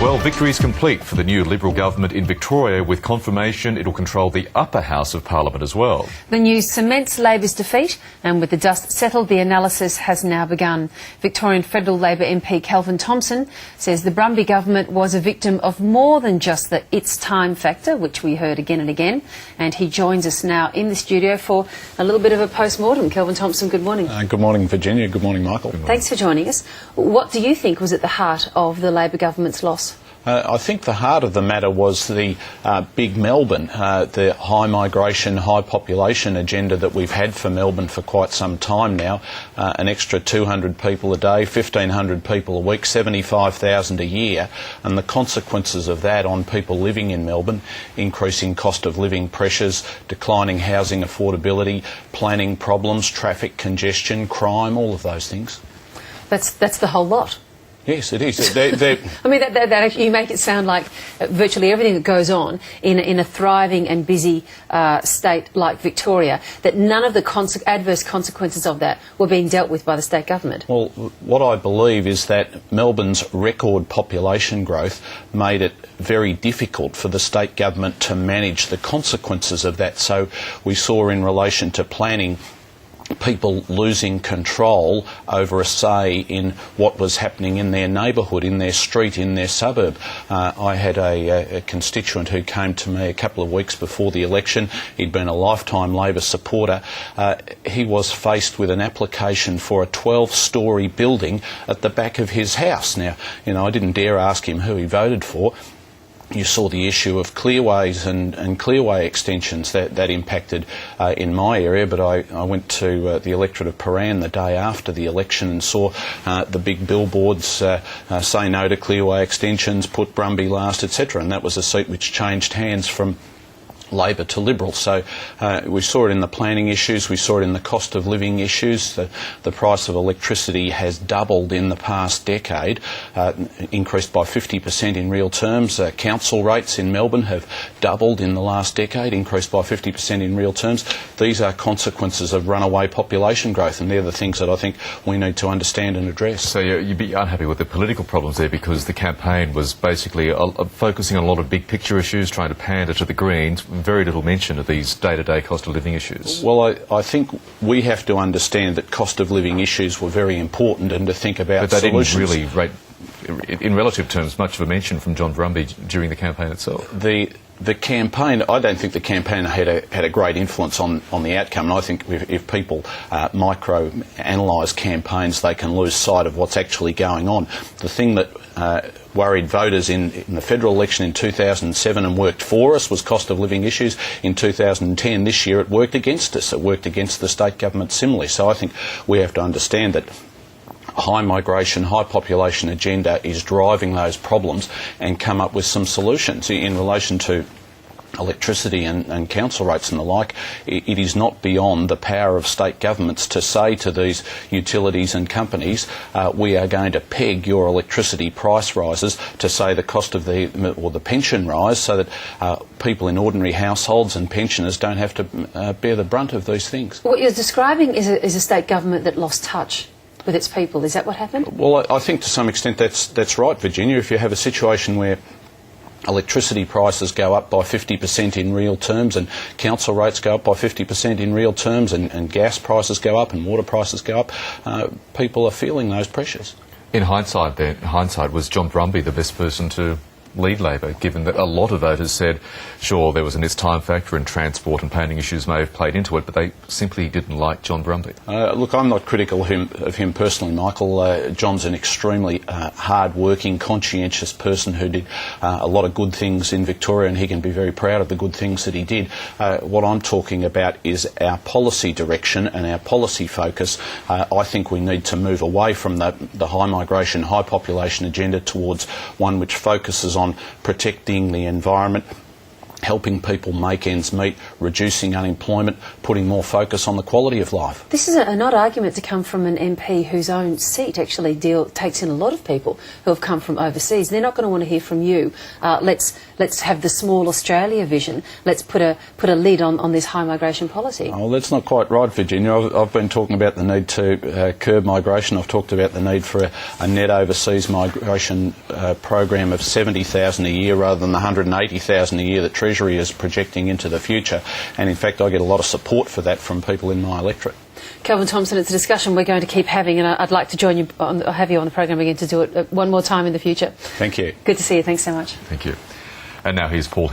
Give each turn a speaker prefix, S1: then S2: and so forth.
S1: Well, victory is complete for the new Liberal government in Victoria, with confirmation it'll control the upper house of Parliament as well.
S2: The news cements Labor's defeat, and with the dust settled, the analysis has now begun. Victorian Federal Labor MP Kelvin Thomson says the Brumby government was a victim of more than just the "it's time" factor, which we heard again and again. And he joins us now in the studio for a little bit of a post-mortem. Kelvin Thomson, good morning.
S3: Good morning, Virginia. Good morning, Michael. Good morning.
S2: Thanks for joining us. What do you think was at the heart of the Labor government's loss?
S3: I think the heart of the matter was the big Melbourne, the high migration, high population agenda that we've had for Melbourne for quite some time now. An extra 200 people a day, 1,500 people a week, 75,000 a year, and the consequences of that on people living in Melbourne: increasing cost of living pressures, declining housing affordability, planning problems, traffic congestion, crime, all of those things.
S2: That's the whole lot.
S3: Yes, it is.
S2: I mean, that actually, you make it sound like virtually everything that goes on in a thriving and busy state like Victoria, that none of the adverse consequences of that were being dealt with by the state government.
S3: Well, what I believe is that Melbourne's record population growth made it very difficult for the state government to manage the consequences of that. So we saw, in relation to planning, people losing control over a say in what was happening in their neighbourhood, in their street, in their suburb. I had a constituent who came to me a couple of weeks before the election. He'd been a lifetime Labor supporter. He was faced with an application for a 12-storey building at the back of his house. Now, I didn't dare ask him who he voted for. You saw the issue of clearways and clearway extensions that impacted in my area, but I went to the electorate of Paran the day after the election and saw the big billboards say no to clearway extensions, put Brumby last, etc. And that was a seat which changed hands from Labor to Liberal. So we saw it in the planning issues, we saw it in the cost of living issues. The price of electricity has doubled in the past decade, increased by 50% in real terms. Council rates in Melbourne have doubled in the last decade, increased by 50% in real terms. These are consequences of runaway population growth, and they're the things that I think we need to understand and address.
S1: So you'd be unhappy with the political problems there, because the campaign was basically focusing on a lot of big picture issues, trying to pander to the Greens, very little mention of these day-to-day cost of living issues.
S3: Well, I think we have to understand that cost of living issues were very important, and to think about solutions.
S1: But they didn't really, in relative terms, much of a mention from John Brumby during the campaign itself. The campaign, I don't think the campaign had a great influence on the outcome, and I think if people micro-analyse campaigns, they can lose sight of what's actually going on. The thing that worried voters in the federal election in 2007 and worked for us was cost of living issues. In 2010, this year, it worked against us. It worked against the state government similarly. So I think we have to understand that high migration, high population agenda is driving those problems, and come up with some solutions. In relation to electricity and council rates and the like, it is not beyond the power of state governments to say to these utilities and companies, we are going to peg your electricity price rises to, say, the cost of the pension rise, so that people in ordinary households and pensioners don't have to bear the brunt of these things.
S2: What you're describing is a state government that lost touch with its people. Is that what happened?
S3: Well, I think to some extent that's right, Virginia. If you have a situation where electricity prices go up by 50% in real terms, and council rates go up by 50% in real terms, and gas prices go up and water prices go up, people are feeling those pressures.
S1: In hindsight, was John Brumby the best person to lead Labor, given that a lot of voters said, sure, there was an "it's time" factor and transport and planning issues may have played into it, but they simply didn't like John Brumby?
S3: Look, I'm not critical of him personally, Michael. John's an extremely hard-working, conscientious person who did a lot of good things in Victoria, and he can be very proud of the good things that he did. What I'm talking about is our policy direction and our policy focus. I think we need to move away from the high migration, high population agenda towards one which focuses on protecting the environment, helping people make ends meet, reducing unemployment, putting more focus on the quality of life.
S2: This is an odd argument to come from an MP whose own seat actually takes in a lot of people who have come from overseas. They're not going to want to hear from you. Let's have the small Australia vision. Let's put a lid on this high migration policy.
S3: Oh, that's not quite right, Virginia. I've been talking about the need to curb migration. I've talked about the need for a net overseas migration program of 70,000 a year rather than the 180,000 a year that Treasury is projecting into the future. And in fact, I get a lot of support for that from people in my electorate.
S2: Kelvin Thomson, it's a discussion we're going to keep having, and I'd like to join you, have you on the program again to do it one more time in the future.
S3: Thank you.
S2: Good to see you. Thanks so much.
S4: Thank you. And now here's Paul.